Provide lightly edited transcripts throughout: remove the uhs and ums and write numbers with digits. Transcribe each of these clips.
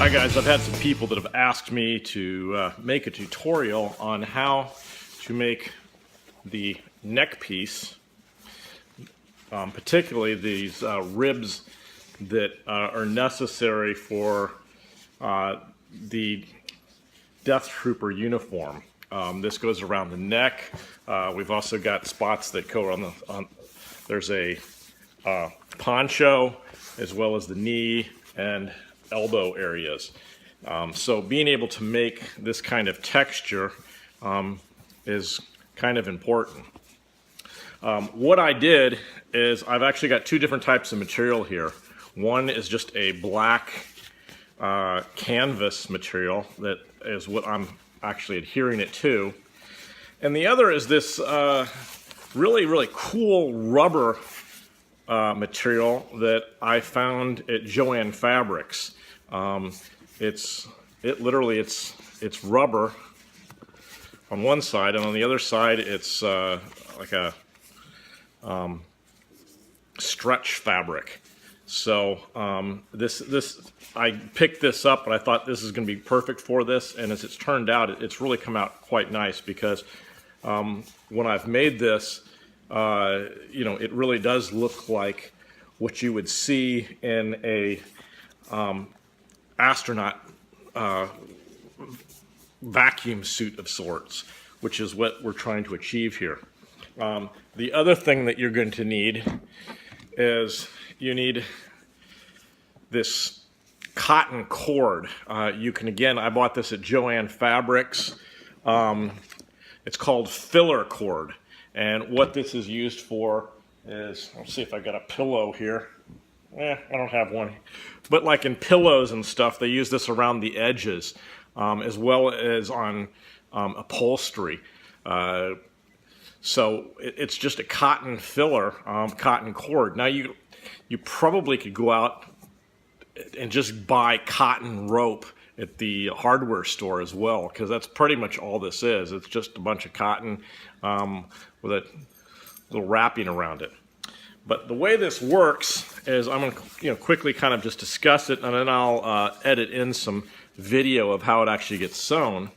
Hi guys, I've had some people that have asked me to make a tutorial on how to make the neck piece, particularly these ribs that are necessary for the Death Trooper uniform. This goes around the neck. We've also got spots that go on there's a poncho as well as the knee and elbow areas. So being able to make this kind of texture is kind of important. What I did is I've actually got two different types of material here. One is just a black canvas material that is what I'm actually adhering it to. And the other is this really cool rubber material that I found at Joann Fabrics. It's rubber on one side, and on the other side it's like a stretch fabric. So I picked this up and I thought this is going to be perfect for this, and as it's turned out, it's really come out quite nice because when I've made this, you know, it really does look like what you would see in a astronaut vacuum suit of sorts, which is what we're trying to achieve here. The other thing that you're going to need is you need this cotton cord. You can, again, I bought this at Joann Fabrics. It's called filler cord. And what this is used for is, let's see if I got a pillow here. I don't have one. But like in pillows and stuff, they use this around the edges, as well as on upholstery. So it's just a cotton filler, cotton cord. Now you probably could go out and just buy cotton rope at the hardware store as well, because that's pretty much all this is. It's just a bunch of cotton with a little wrapping around it. But the way this works is I'm going to quickly kind of just discuss it, and then I'll edit in some video of how it actually gets sewn.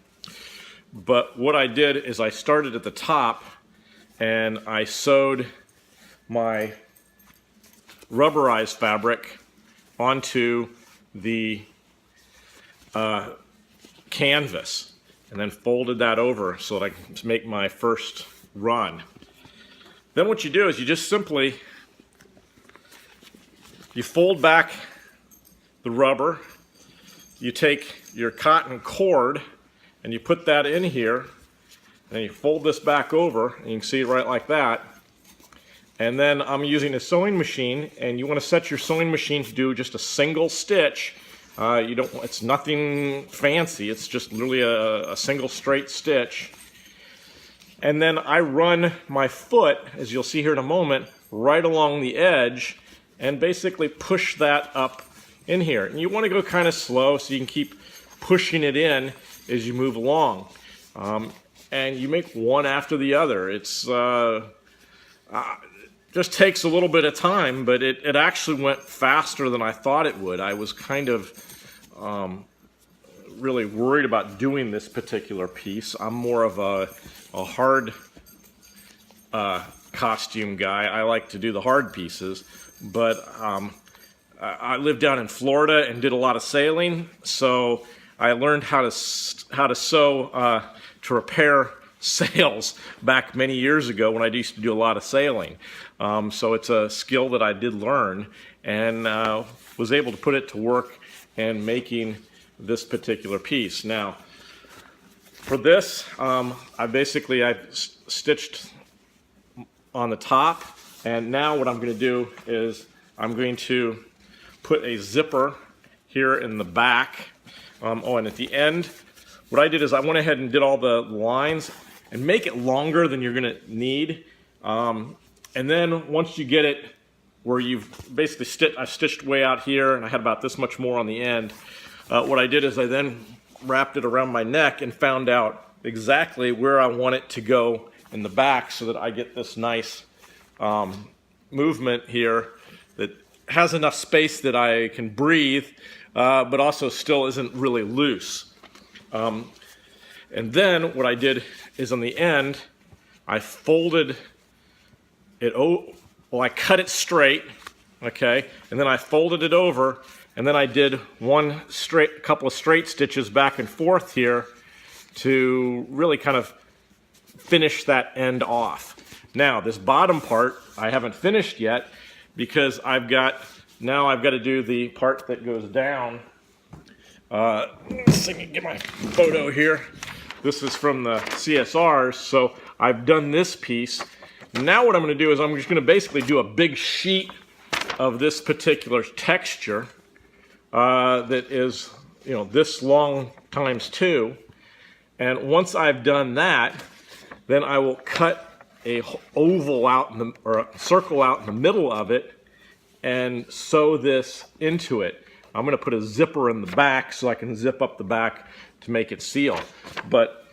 But what I did is I started at the top and I sewed my rubberized fabric onto the canvas and then folded that over so that I can make my first run. Then what you do is you just simply fold back the rubber, you take your cotton cord and you put that in here, and you fold this back over, and you can see it right like that. And then I'm using a sewing machine, and you want to set your sewing machine to do just a single stitch. It's nothing fancy, it's just literally a single straight stitch. And then I run my foot, as you'll see here in a moment, right along the edge and basically push that up in here. And you want to go kind of slow so you can keep pushing it in as you move along. And you make one after the other. It's just takes a little bit of time, but it actually went faster than I thought it would. I was kind of really worried about doing this particular piece. I'm more of a hard costume guy. I like to do the hard pieces, but I lived down in Florida and did a lot of sailing, so I learned how to sew to repair sails back many years ago when I used to do a lot of sailing. So it's a skill that I did learn, and was able to put it to work in making this particular piece. Now, for this, I stitched on the top, and now what I'm going to do is I'm going to put a zipper here in the back. And at the end, what I did is I went ahead and did all the lines and make it longer than you're going to need. And then once you get it where you've basically I stitched way out here, and I had about this much more on the end. What I did is I then wrapped it around my neck and found out exactly where I want it to go in the back so that I get this nice movement here that has enough space that I can breathe, but also still isn't really loose. And then what I did is on the end, I folded it, I cut it straight, okay, and then I folded it over, and then I did couple of straight stitches back and forth here to really kind of finish that end off. Now, this bottom part I haven't finished yet because I've got to do the part that goes down. Let's see if I can get my photo here. This is from the CSRs, so I've done this piece. Now what I'm going to do is I'm just going to basically do a big sheet of this particular texture that is, you know, this long times 2. And once I've done that, then I will cut a oval out or a circle out in the middle of it and sew this into it. I'm going to put a zipper in the back so I can zip up the back to make it seal. But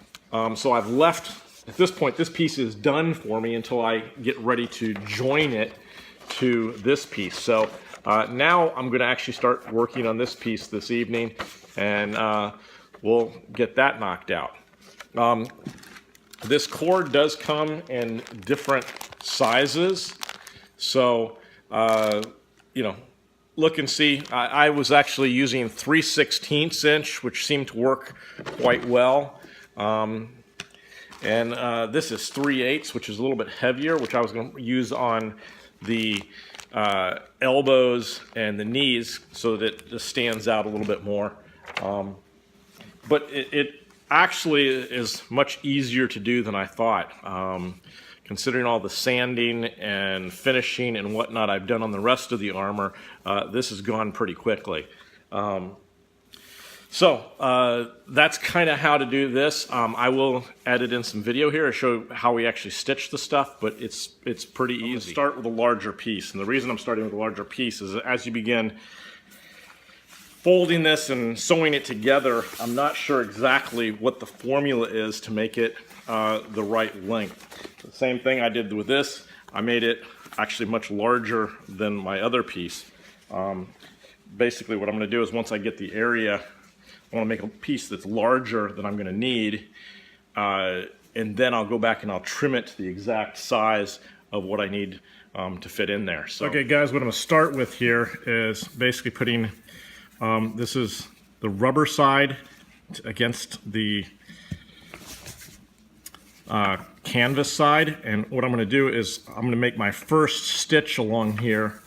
so I've left, at this point, this piece is done for me until I get ready to join it to this piece. So now I'm going to actually start working on this piece this evening, and we'll get that knocked out. This cord does come in different sizes, so you know, look and see. I was actually using 3/16 inch, which seemed to work quite well. And this is 3/8, which is a little bit heavier, which I was going to use on the elbows and the knees so that it just stands out a little bit more. But it actually is much easier to do than I thought. Considering all the sanding and finishing and whatnot I've done on the rest of the armor, this has gone pretty quickly. So that's kind of how to do this. I will edit in some video here to show how we actually stitch the stuff, but it's pretty easy. Start with a larger piece, and the reason I'm starting with a larger piece is as you begin folding this and sewing it together, I'm not sure exactly what the formula is to make it the right length. The same thing I did with this. I made it actually much larger than my other piece. Basically what I'm going to do is once I get the area, I want to make a piece that's larger than I'm going to need, and then I'll go back and I'll trim it to the exact size of what I need to fit in there. So, okay guys, what I'm going to start with here is basically putting this is the rubber side against the canvas side, and what I'm going to do is I'm going to make my first stitch along here.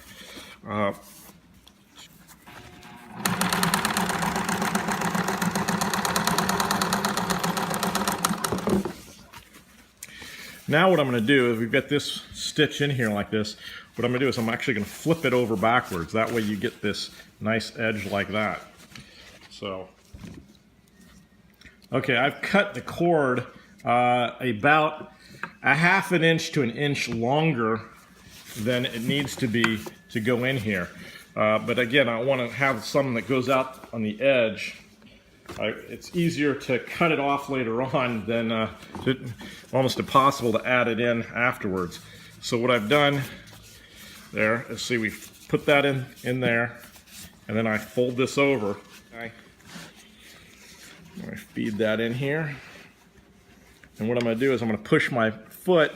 Now what I'm going to do is we've got this stitch in here like this. What I'm going to do is I'm actually going to flip it over backwards. That way you get this nice edge like that. So, okay, I've cut the cord about a ½ an inch to an inch longer than it needs to be to go in here. But again, I want to have some that goes out on the edge. It's easier to cut it off later on than almost impossible to add it in afterwards. So what I've done there is, see, we put that in there, and then I fold this over. I feed that in here, and what I'm going to do is I'm going to push my foot,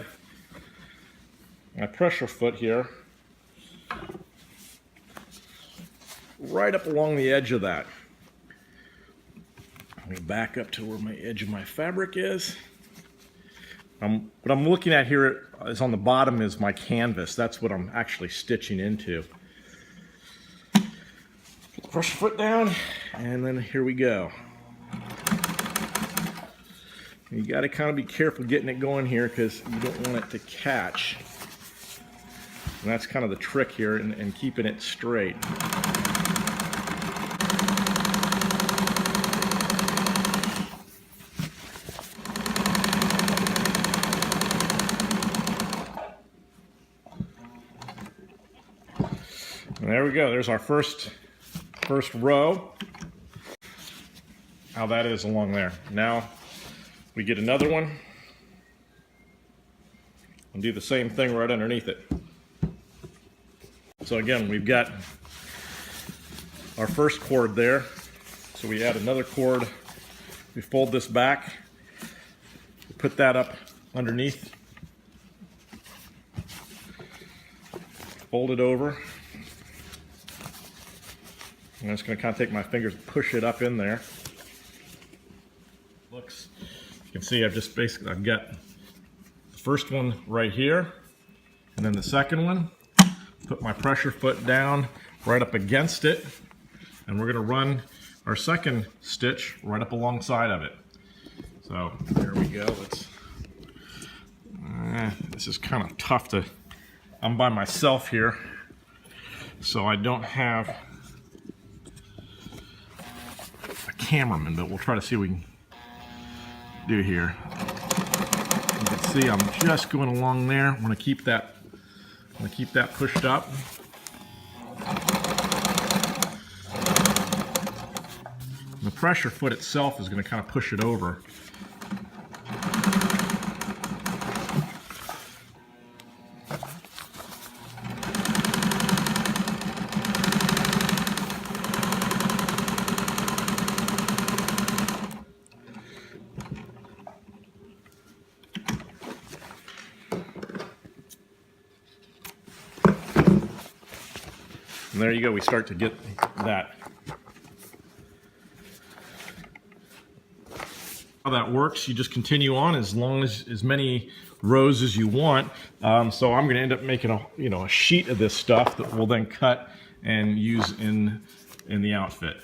my pressure foot here, right up along the edge of that. Let me back up to where my edge of my fabric is. What I'm looking at here is on the bottom is my canvas. That's what I'm actually stitching into. Put the pressure foot down, and then here we go. You got to kind of be careful getting it going here because you don't want it to catch. And that's kind of the trick here in keeping it straight. And there we go. There's our first row. How that is along there. Now we get another one and do the same thing right underneath it. So again, we've got our first cord there. So we add another cord. We fold this back. Put that up underneath. Fold it over. I'm just going to kind of take my fingers and push it up in there. Looks, you can see I've got the first one right here, and then the second one. Put my pressure foot down right up against it, and we're going to run our second stitch right up alongside of it. So there we go. This is kind of tough to. I'm by myself here, so I don't have a cameraman, but we'll try to see what we can do here. You can see I'm just going along there. I'm going to keep that pushed up. And the pressure foot itself is going to kind of push it over. And there you go, we start to get that. How that works, you just continue on as long as many rows as you want. So I'm going to end up making a sheet of this stuff that we'll then cut and use in the outfit.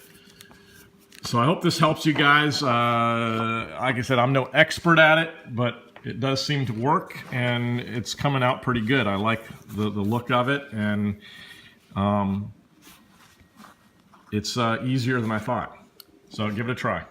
So I hope this helps you guys. Like I said, I'm no expert at it, but it does seem to work, and it's coming out pretty good. I like the look of it, and it's easier than I thought. So give it a try.